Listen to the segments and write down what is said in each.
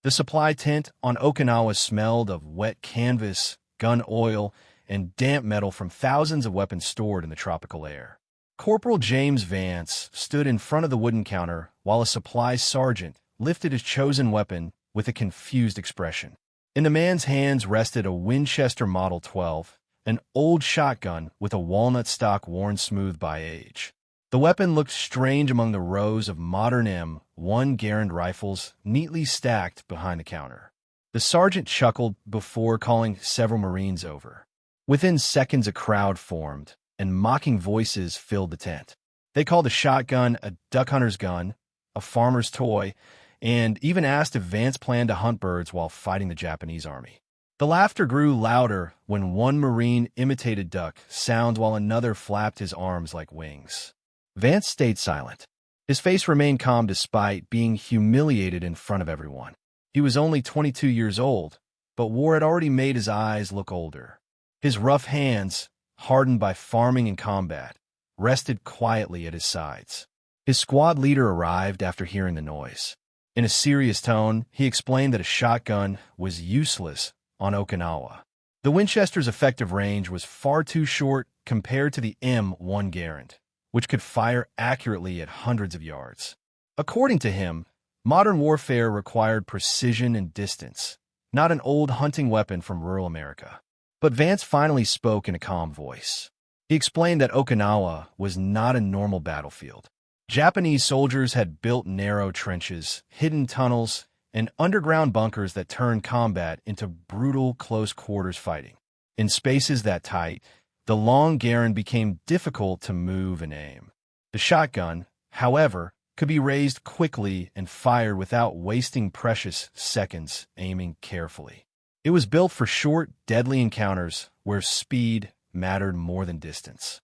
The supply tent on Okinawa smelled of wet canvas, gun oil, and damp metal from thousands of weapons stored in the tropical air. Corporal James Vance stood in front of the wooden counter while a supply sergeant lifted his chosen weapon with a confused expression. In the man's hands rested a Winchester Model 12, an old shotgun with a walnut stock worn smooth by age. The weapon looked strange among the rows of modern M1 Garand rifles neatly stacked behind the counter. The sergeant chuckled before calling several Marines over. Within seconds a crowd formed, and mocking voices filled the tent. They called the shotgun a duck hunter's gun, a farmer's toy, and even asked if Vance planned to hunt birds while fighting the Japanese army. The laughter grew louder when one Marine imitated duck sounds while another flapped his arms like wings. Vance stayed silent. His face remained calm despite being humiliated in front of everyone. He was only 22 years old, but war had already made his eyes look older. His rough hands, hardened by farming and combat, rested quietly at his sides. His squad leader arrived after hearing the noise. In a serious tone, he explained that a shotgun was useless on Okinawa. The Winchester's effective range was far too short compared to the M1 Garand, which could fire accurately at hundreds of yards. According to him, modern warfare required precision and distance, not an old hunting weapon from rural America. But Vance finally spoke in a calm voice. He explained that Okinawa was not a normal battlefield. Japanese soldiers had built narrow trenches, hidden tunnels, and underground bunkers that turned combat into brutal close-quarters fighting. In spaces that tight, the long Garand became difficult to move and aim. The shotgun, however, could be raised quickly and fired without wasting precious seconds aiming carefully. It was built for short, deadly encounters where speed mattered more than distance.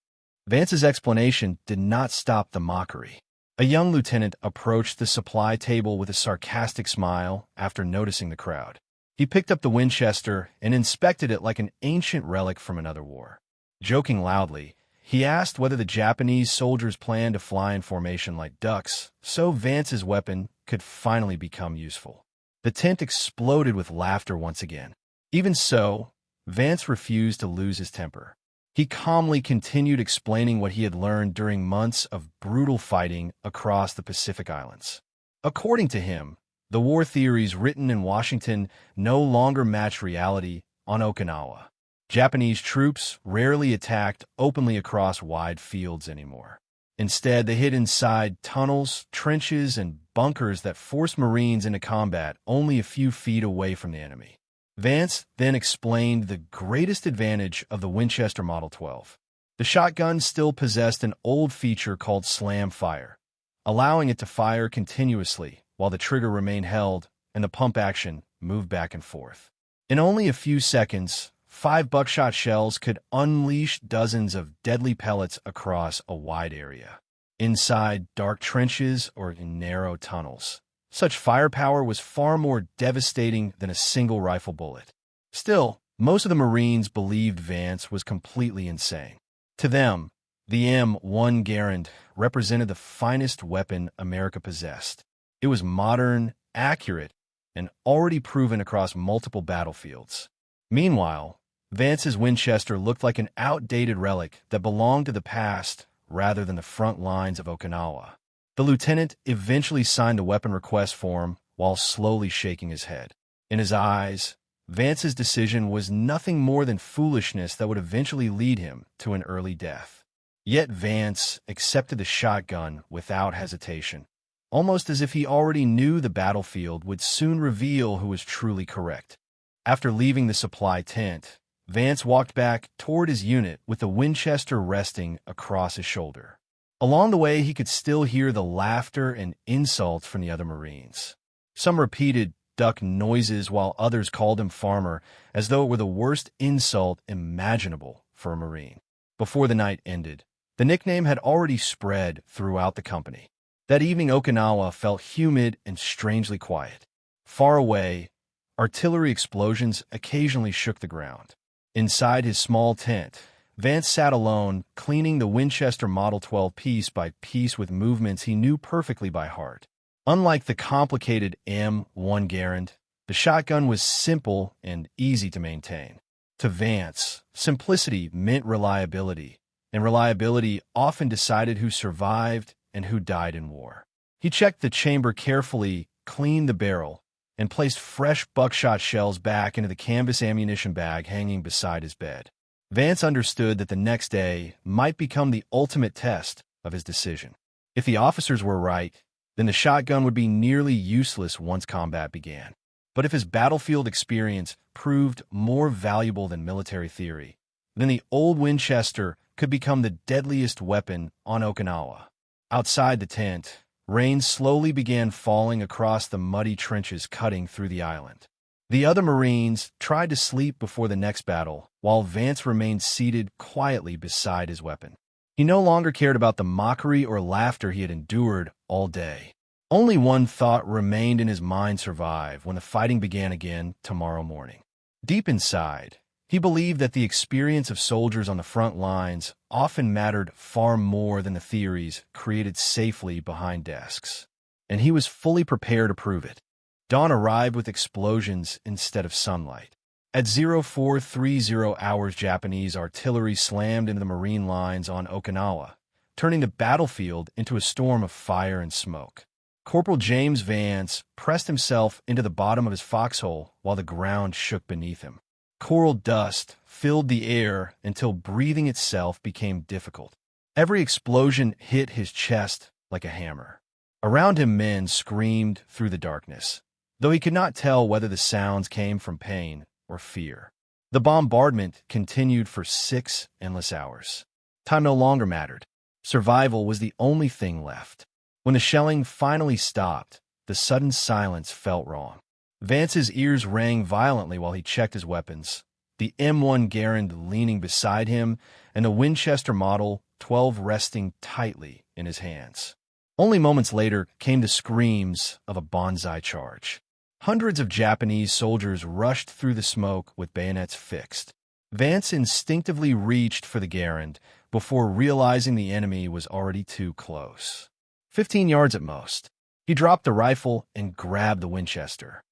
Vance's explanation did not stop the mockery. A young lieutenant approached the supply table with a sarcastic smile after noticing the crowd. He picked up the Winchester and inspected it like an ancient relic from another war. Joking loudly, he asked whether the Japanese soldiers planned to fly in formation like ducks, so Vance's weapon could finally become useful. The tent exploded with laughter once again. Even so, Vance refused to lose his temper. He calmly continued explaining what he had learned during months of brutal fighting across the Pacific Islands. According to him, the war theories written in Washington no longer matched reality on Okinawa. Japanese troops rarely attacked openly across wide fields anymore. Instead, they hid inside tunnels, trenches, and bunkers that forced Marines into combat only a few feet away from the enemy. Vance then explained the greatest advantage of the Winchester Model 12. The shotgun still possessed an old feature called slam fire, allowing it to fire continuously while the trigger remained held and the pump action moved back and forth. In only a few seconds, 5 buckshot shells could unleash dozens of deadly pellets across a wide area, inside dark trenches or in narrow tunnels. Such firepower was far more devastating than a single rifle bullet. Still, most of the Marines believed Vance was completely insane. To them, the M1 Garand represented the finest weapon America possessed. It was modern, accurate, and already proven across multiple battlefields. Meanwhile, Vance's Winchester looked like an outdated relic that belonged to the past rather than the front lines of Okinawa. The lieutenant eventually signed the weapon request form while slowly shaking his head. In his eyes, Vance's decision was nothing more than foolishness that would eventually lead him to an early death. Yet Vance accepted the shotgun without hesitation, almost as if he already knew the battlefield would soon reveal who was truly correct. After leaving the supply tent, Vance walked back toward his unit with the Winchester resting across his shoulder. Along the way, he could still hear the laughter and insults from the other Marines. Some repeated duck noises while others called him farmer, as though it were the worst insult imaginable for a Marine. Before the night ended, the nickname had already spread throughout the company. That evening, Okinawa felt humid and strangely quiet. Far away, artillery explosions occasionally shook the ground. Inside his small tent, Vance sat alone, cleaning the Winchester Model 12 piece by piece with movements he knew perfectly by heart. Unlike the complicated M1 Garand, The shotgun was simple and easy to maintain. To Vance, simplicity meant reliability, and reliability often decided who survived and who died in war. He checked the chamber carefully, cleaned the barrel, and placed fresh buckshot shells back into the canvas ammunition bag hanging beside his bed. Vance understood that the next day might become the ultimate test of his decision. If the officers were right, then the shotgun would be nearly useless once combat began. But if his battlefield experience proved more valuable than military theory, then the old Winchester could become the deadliest weapon on Okinawa. Outside the tent, rain slowly began falling across the muddy trenches cutting through the island. The other Marines tried to sleep before the next battle, while Vance remained seated quietly beside his weapon. He no longer cared about the mockery or laughter he had endured all day. Only one thought remained in his mind: survive when the fighting began again tomorrow morning. Deep inside, he believed that the experience of soldiers on the front lines often mattered far more than the theories created safely behind desks. And he was fully prepared to prove it. Dawn arrived with explosions instead of sunlight. At 0430 hours, Japanese artillery slammed into the Marine lines on Okinawa, turning the battlefield into a storm of fire and smoke. Corporal James Vance pressed himself into the bottom of his foxhole while the ground shook beneath him. Coral dust filled the air until breathing itself became difficult. Every explosion hit his chest like a hammer. Around him, men screamed through the darkness, though he could not tell whether the sounds came from pain or fear. The bombardment continued for 6 endless hours. Time no longer mattered. Survival was the only thing left. When the shelling finally stopped, the sudden silence felt wrong. Vance's ears rang violently while he checked his weapons, the M1 Garand leaning beside him and the Winchester Model 12 resting tightly in his hands. Only moments later came the screams of a banzai charge. Hundreds of Japanese soldiers rushed through the smoke with bayonets fixed. Vance instinctively reached for the Garand before realizing the enemy was already too close. 15 yards at most. He dropped the rifle and grabbed the Winchester.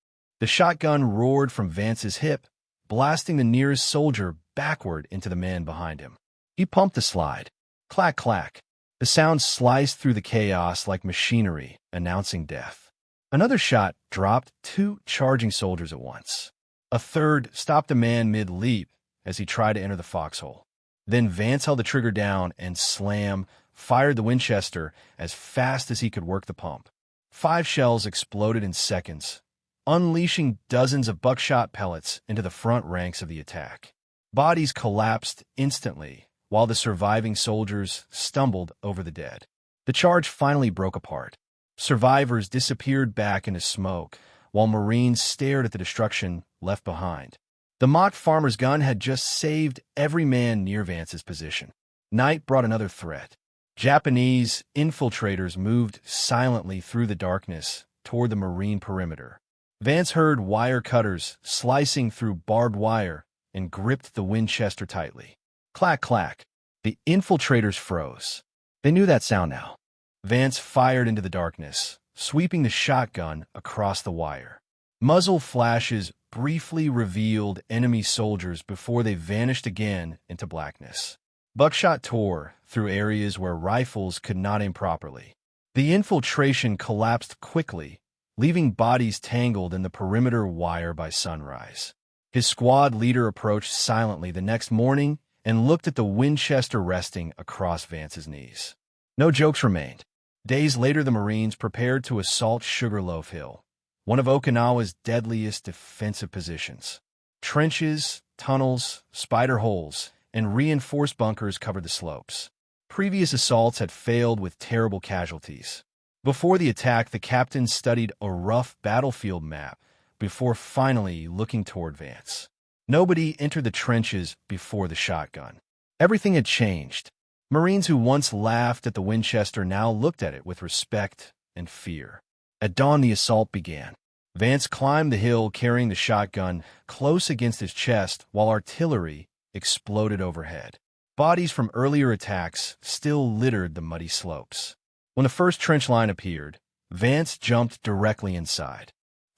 The shotgun roared from Vance's hip, blasting the nearest soldier backward into the man behind him. He pumped the slide. Clack, clack. The sound sliced through the chaos like machinery, announcing death. Another shot dropped 2 charging soldiers at once. A third stopped a man mid-leap as he tried to enter the foxhole. Then Vance held the trigger down and fired the Winchester as fast as he could work the pump. 5 shells exploded in seconds, unleashing dozens of buckshot pellets into the front ranks of the attack. Bodies collapsed instantly, while the surviving soldiers stumbled over the dead. The charge finally broke apart. Survivors disappeared back into smoke, while Marines stared at the destruction left behind. The mock farmer's gun had just saved every man near Vance's position. Night brought another threat. Japanese infiltrators moved silently through the darkness toward the Marine perimeter. Vance heard wire cutters slicing through barbed wire and gripped the Winchester tightly. Clack, clack. The infiltrators froze. They knew that sound now. Vance fired into the darkness, sweeping the shotgun across the wire. Muzzle flashes briefly revealed enemy soldiers before they vanished again into blackness. Buckshot tore through areas where rifles could not aim properly. The infiltration collapsed quickly, leaving bodies tangled in the perimeter wire by sunrise. His squad leader approached silently the next morning and looked at the Winchester resting across Vance's knees. No jokes remained. Days later, the Marines prepared to assault Sugarloaf Hill, one of Okinawa's deadliest defensive positions. Trenches, tunnels, spider holes, and reinforced bunkers covered the slopes. Previous assaults had failed with terrible casualties. Before the attack, the captain studied a rough battlefield map before finally looking toward Vance. Nobody entered the trenches before the shotgun. Everything had changed. Marines who once laughed at the Winchester now looked at it with respect and fear. At dawn, the assault began. Vance climbed the hill carrying the shotgun close against his chest while artillery exploded overhead. Bodies from earlier attacks still littered the muddy slopes. When the first trench line appeared, Vance jumped directly inside.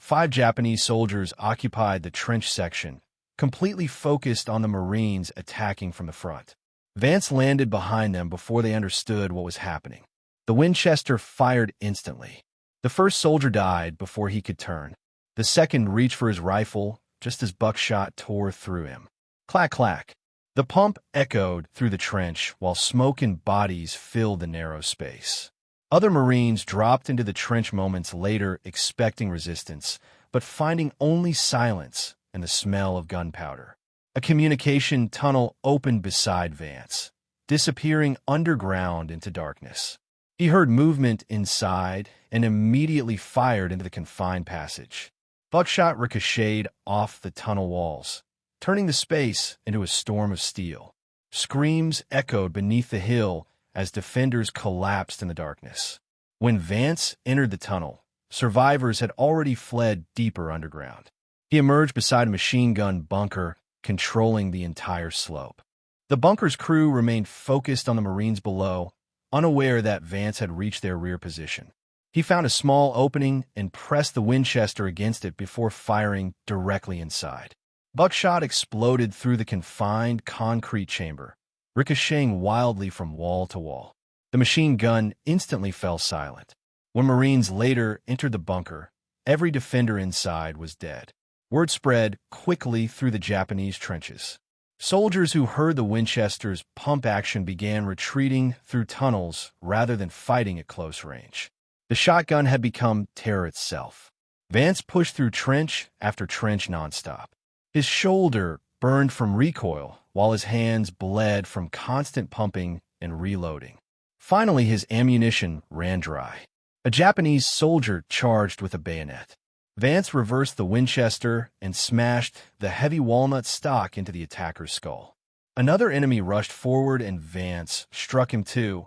5 Japanese soldiers occupied the trench section, completely focused on the Marines attacking from the front. Vance landed behind them before they understood what was happening. The Winchester fired instantly. The first soldier died before he could turn. The second reached for his rifle just as buckshot tore through him. Clack, clack. The pump echoed through the trench while smoke and bodies filled the narrow space. Other Marines dropped into the trench moments later expecting resistance, but finding only silence and the smell of gunpowder. A communication tunnel opened beside Vance, disappearing underground into darkness. He heard movement inside and immediately fired into the confined passage. Buckshot ricocheted off the tunnel walls, turning the space into a storm of steel. Screams echoed beneath the hill as defenders collapsed in the darkness. When Vance entered the tunnel, survivors had already fled deeper underground. He emerged beside a machine gun bunker, controlling the entire slope. The bunker's crew remained focused on the Marines below, unaware that Vance had reached their rear position. He found a small opening and pressed the Winchester against it before firing directly inside. Buckshot exploded through the confined concrete chamber, ricocheting wildly from wall to wall. The machine gun instantly fell silent. When Marines later entered the bunker, every defender inside was dead. Word spread quickly through the Japanese trenches. Soldiers who heard the Winchester's pump action began retreating through tunnels rather than fighting at close range. The shotgun had become terror itself. Vance pushed through trench after trench nonstop. His shoulder burned from recoil, while his hands bled from constant pumping and reloading. Finally, his ammunition ran dry. A Japanese soldier charged with a bayonet. Vance reversed the Winchester and smashed the heavy walnut stock into the attacker's skull. Another enemy rushed forward and Vance struck him too,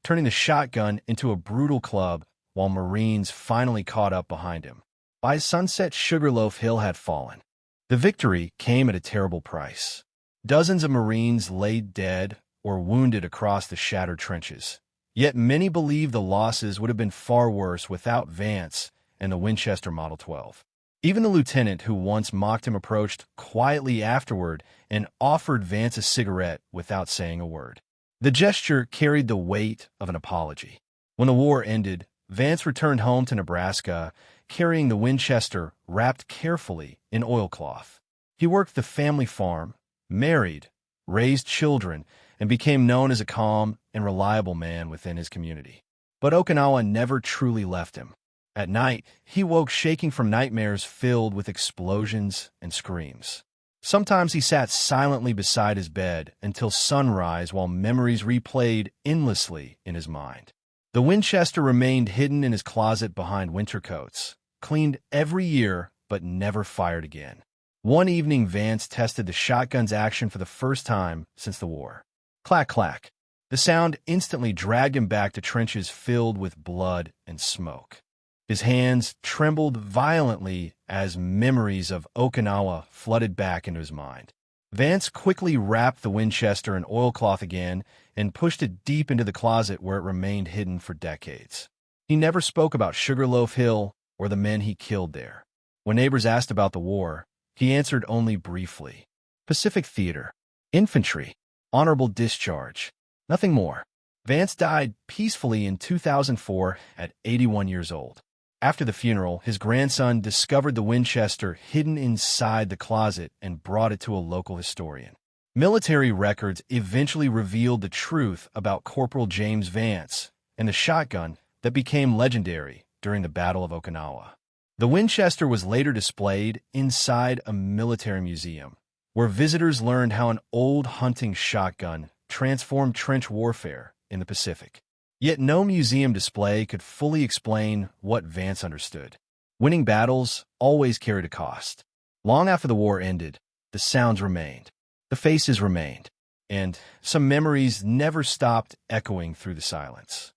turning the shotgun into a brutal club while Marines finally caught up behind him. By sunset, Sugarloaf Hill had fallen. The victory came at a terrible price. Dozens of Marines lay dead or wounded across the shattered trenches. Yet many believe the losses would have been far worse without Vance and the Winchester Model 12. Even the lieutenant who once mocked him approached quietly afterward and offered Vance a cigarette without saying a word. The gesture carried the weight of an apology. When the war ended, Vance returned home to Nebraska, carrying the Winchester wrapped carefully in oilcloth. He worked the family farm, married, raised children, and became known as a calm and reliable man within his community. But Okinawa never truly left him. At night, he woke shaking from nightmares filled with explosions and screams. Sometimes he sat silently beside his bed until sunrise while memories replayed endlessly in his mind. The Winchester remained hidden in his closet behind winter coats, cleaned every year but never fired again. One evening, Vance tested the shotgun's action for the first time since the war. Clack, clack. The sound instantly dragged him back to trenches filled with blood and smoke. His hands trembled violently as memories of Okinawa flooded back into his mind. Vance quickly wrapped the Winchester in oilcloth again and pushed it deep into the closet where it remained hidden for decades. He never spoke about Sugarloaf Hill or the men he killed there. When neighbors asked about the war, he answered only briefly. Pacific Theater, infantry, honorable discharge, nothing more. Vance died peacefully in 2004 at 81 years old. After the funeral, his grandson discovered the Winchester hidden inside the closet and brought it to a local historian. Military records eventually revealed the truth about Corporal James Vance and the shotgun that became legendary during the Battle of Okinawa. The Winchester was later displayed inside a military museum, where visitors learned how an old hunting shotgun transformed trench warfare in the Pacific. Yet no museum display could fully explain what Vance understood. Winning battles always carried a cost. Long after the war ended, the sounds remained, the faces remained, and some memories never stopped echoing through the silence.